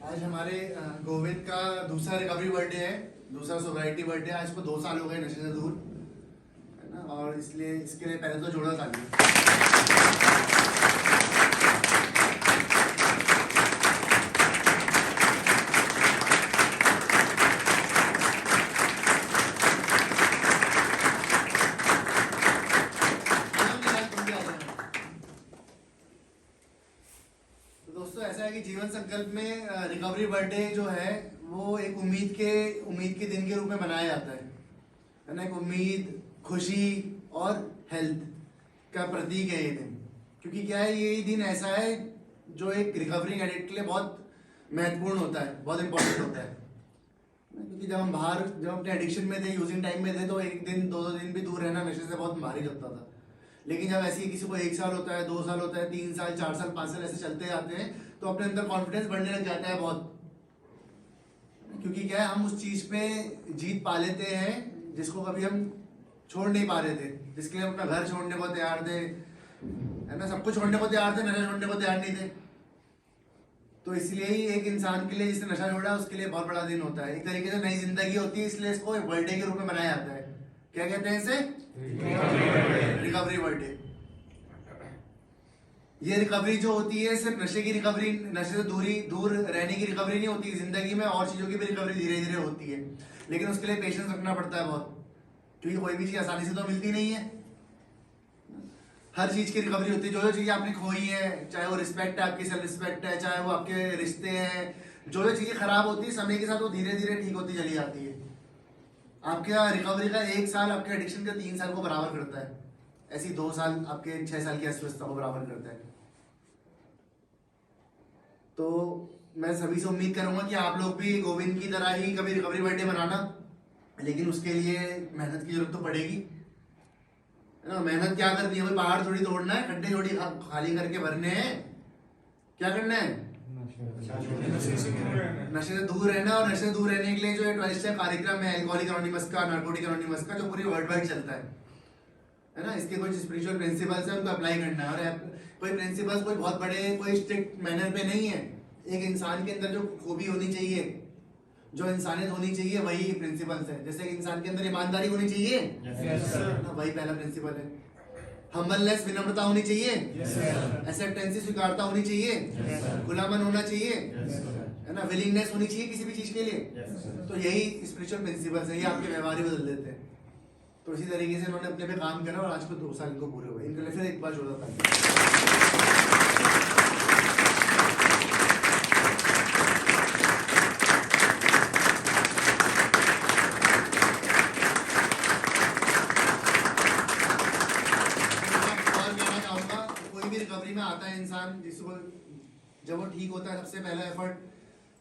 आज हमारे गोविंद का दूसरा रिकवरी बर्थडे है, दूसरा सोब्राइटी बर्थडे। आज को 2 साल हो गए नशे से दूर, है ना। और इसलिए इसके लिए पहले तो जोड़ा ताली। तो दोस्तों ऐसा है कि जीवन संकल्प में रिकवरी बर्थडे जो है वो एक उम्मीद के दिन के रूप में मनाया जाता है ना। एक उम्मीद, खुशी और हेल्थ का प्रतीक है ये दिन। क्योंकि क्या है, ये दिन ऐसा है जो एक रिकवरिंग एडिक्ट के लिए बहुत महत्वपूर्ण होता है, बहुत इंपॉर्टेंट होता है। क्योंकि जब हम अपने एडिक्शन में थे, यूजिंग टाइम में थे, तो एक दिन दो दिन भी दूर रहना नशे से बहुत भारी लगता था। लेकिन जब ऐसे ही किसी को 1 साल होता है, 2 साल होता है, 3 साल, 4 साल, 5 साल ऐसे चलते जाते हैं, तो अपने अंदर कॉन्फिडेंस बढ़ने लग जाता है बहुत। क्योंकि क्या है, हम उस चीज पे जीत पा लेते हैं जिसको कभी हम छोड़ नहीं पा रहे थे, जिसके लिए हम अपना घर छोड़ने को तैयार थे, है ना, सब कुछ छोड़ने को तैयार थे, नशा छोड़ने को तैयार नहीं थे। तो इसलिए ही एक इंसान के लिए जिसने नशा छोड़ा उसके लिए बहुत बड़ा दिन होता है, एक तरीके से नई जिंदगी होती है। इसलिए इसको बर्थडे के रूप में मनाया जाता है। क्या कहते हैं इसे? Recovery birthday. ये रिकवरी जो होती है सिर्फ नशे की रिकवरी, नशे से दूर रहने की रिकवरी नहीं होती। जिंदगी में और चीजों की भी रिकवरी धीरे धीरे होती है, लेकिन उसके लिए पेशेंस रखना पड़ता है बहुत। क्योंकि कोई भी चीज आसानी से तो मिलती नहीं है। हर चीज की रिकवरी होती है। जो जो चीजें आपने खोई है, चाहे वो रिस्पेक्ट है, आपकी सेल्फ रिस्पेक्ट है, चाहे वो आपके रिश्ते हैं, जो जो चीजें खराब होती है समय के साथ वो धीरे धीरे ठीक होती चली जाती है। आपके रिकवरी का 1 साल आपके एडिक्शन के 3 साल को बराबर करता है। ऐसी 2 साल आपके 6 साल की अस्वस्थता को बराबर करता है। तो मैं सभी से उम्मीद करूंगा कि आप लोग भी गोविंद की तरह ही कभी रिकवरी बर्थडे मनाना। लेकिन उसके लिए मेहनत की जरूरत तो पड़ेगी, है ना। मेहनत क्या करनी है? कोई पहाड़ थोड़ी तोड़ना है, खड्डे थोड़ी खाली करके भरने हैं। क्या करना है? नशे से दूर रहना। और नशे से दूर रहने के लिए जो 12 स्टेप कार्यक्रम है अल्कोहलिक एनोनिमस का, नार्कोटिक एनोनिमस का, जो पूरी वर्ल्ड वाइड चलता है ना। इसके कुछ स्पिरिचुअल प्रिंसिपल्स हैं, उनको अप्लाई करना है। और कोई प्रिंसिपल्स कोई बहुत बड़े, कोई स्ट्रिक्ट मैनर पे नहीं है। एक इंसान के अंदर जो खूबी होनी चाहिए, जो इंसानियत होनी चाहिए, वही प्रिंसिपल्स है। जैसे इंसान के अंदर ईमानदारी होनी चाहिए, वही पहला प्रिंसिपल है। हम्बलनेस, विनम्रता होनी चाहिए, एक्सेप्टेंसी, स्वीकारता होनी चाहिए, खुलामन होना चाहिए, है ना, विलिंगनेस होनी चाहिए किसी भी चीज के लिए। तो यही स्पिरिचुअल प्रिंसिपल्स है, ये आपके व्यवहार ही बदल देते हैं। तो इसी तरीके से इन्होंने अपने पे काम करा और आज को 2 साल इनको पूरे हुए। इनके लिए फिर एक बार जोड़ा था। कोई भी रिकवरी में आता है इंसान, जिसको जब वो ठीक होता है सबसे पहला एफर्ट,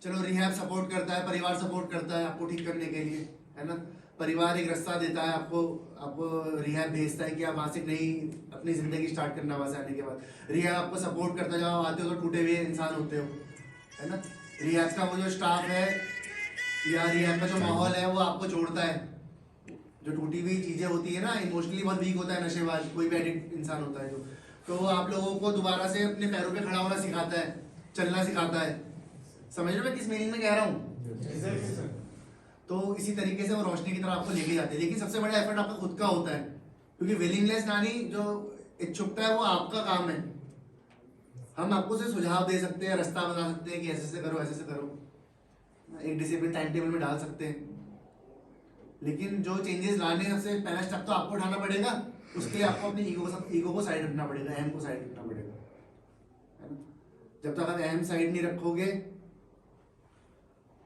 चलो रिहैब सपोर्ट करता है, परिवार सपोर्ट करता है आपको ठीक करने के लिए, है ना। परिवार एक रास्ता देता है आपको रिहैब भेजता है कि आप वहाँ से नई अपनी जिंदगी स्टार्ट करना। वहाँ से आने के बाद रिहैब आपको सपोर्ट करता है। जब आप आते हो तो टूटे हुए इंसान होते हो, है ना। रिहैब का वो जो स्टाफ है या रिहैब का जो माहौल है वो आपको जोड़ता है। जो टूटी हुई चीजें होती है ना, इमोशनली बहुत वीक होता है नशेबाज, कोई भी एडिक्ट इंसान होता है जो, तो वो आप लोगों को दोबारा से अपने पैरों पे खड़ा होना सिखाता है, चलना सिखाता है। समझ रहे हो मैं किस मीनिंग में कह रहा हूँ? तो इसी तरीके से वो रोशनी की तरफ आपको लेके जाते हैं। लेकिन सबसे बड़ा एफर्ट आपका खुद का होता है, क्योंकि विलिंगनेस नानी जो इच्छुकता है वो आपका काम है। हम आपको से सुझाव दे सकते हैं, रास्ता बता सकते हैं कि ऐसे से करो, ऐसे से करो, एक डिसिप्लिन टाइम टेबल में डाल सकते हैं। लेकिन जो चेंजेस लाने हैं सबसे पहला स्टेप तो आपको उठाना पड़ेगा। उसके लिए आपको अपनी ईगो को साइड रखना पड़ेगा, अहम को साइड रखना पड़ेगा, है ना। जब तक आप अहम साइड नहीं रखोगे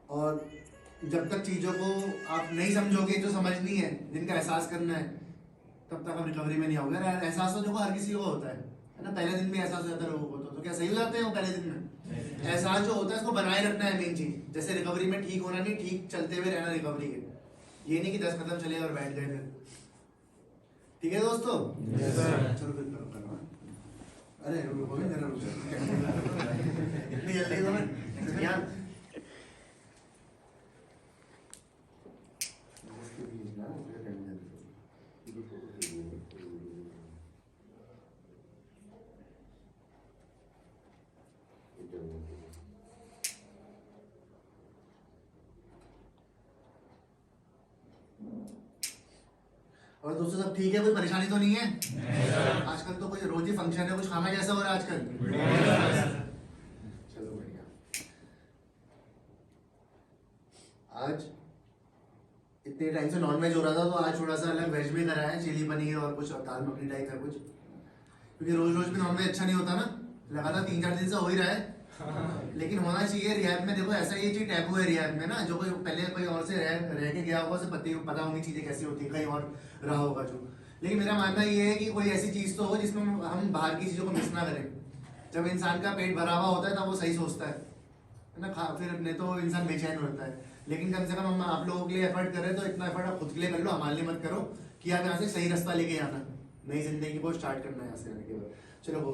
और जब तक चीज़ों को आप नहीं समझोगे, जो समझनी है, जिनका एहसास करना है, तब तक आप रिकवरी में नहीं आओगे। एहसास तो देखो हर किसी को होता है ना। पहले दिन में एहसास हो जाता है लोगों को, तो क्या सही हो जाते हैं वो पहले दिन में? एहसास जो होता है उसको बनाए रखना है मेन चीज। जैसे रिकवरी में ठीक होना नहीं, ठीक चलते हुए रहना रिकवरी के। ये नहीं कि 10 कदम चले और बैठ गए फिर। ठीक है दोस्तों? चलो फिर करो। अरे रुको, इतनी जल्दी तो मैं यहाँ और दोस्तों सब ठीक है, कोई परेशानी तो नहीं है? आजकल तो कोई रोज ही फंक्शन है, कुछ खाना कैसा हो रहा है आजकल? चलो बढ़िया। आज इतने टाइम से नॉन वेज हो रहा था, तो आज थोड़ा सा अलग वेज में करा है, चिली पनीर और कुछ और दाल मखनी टाइप है कुछ, क्योंकि रोज रोज भी नॉन वेज अच्छा नहीं होता ना, लगातार 3-4 दिन से हो ही रहा है। लेकिन होना चाहिए रिहैब में। देखो ऐसा ये चीज टैबू है रिहैब में ना, जो कोई पहले कोई और से रह के गया होगा, उसे पता होंगी चीजें कैसी होती है, कहीं और रहा होगा जो। लेकिन मेरा मानना ये है कि कोई ऐसी चीज तो हो जिसमें हम बाहर की चीजों को मिस ना करें। जब इंसान का पेट भरा हुआ होता है तब वो सही सोचता है ना, फिर नहीं तो इंसान बेचैन होता है। लेकिन कम से कम हम आप लोगों के लिए एफर्ट करें, तो इतना एफर्ट आप खुद के लिए कर लो, हमारे लिए मत करो, कि आप यहाँ से सही रास्ता लेके आना, नई जिंदगी को स्टार्ट करना है यहाँ से आने के बाद। चलो वो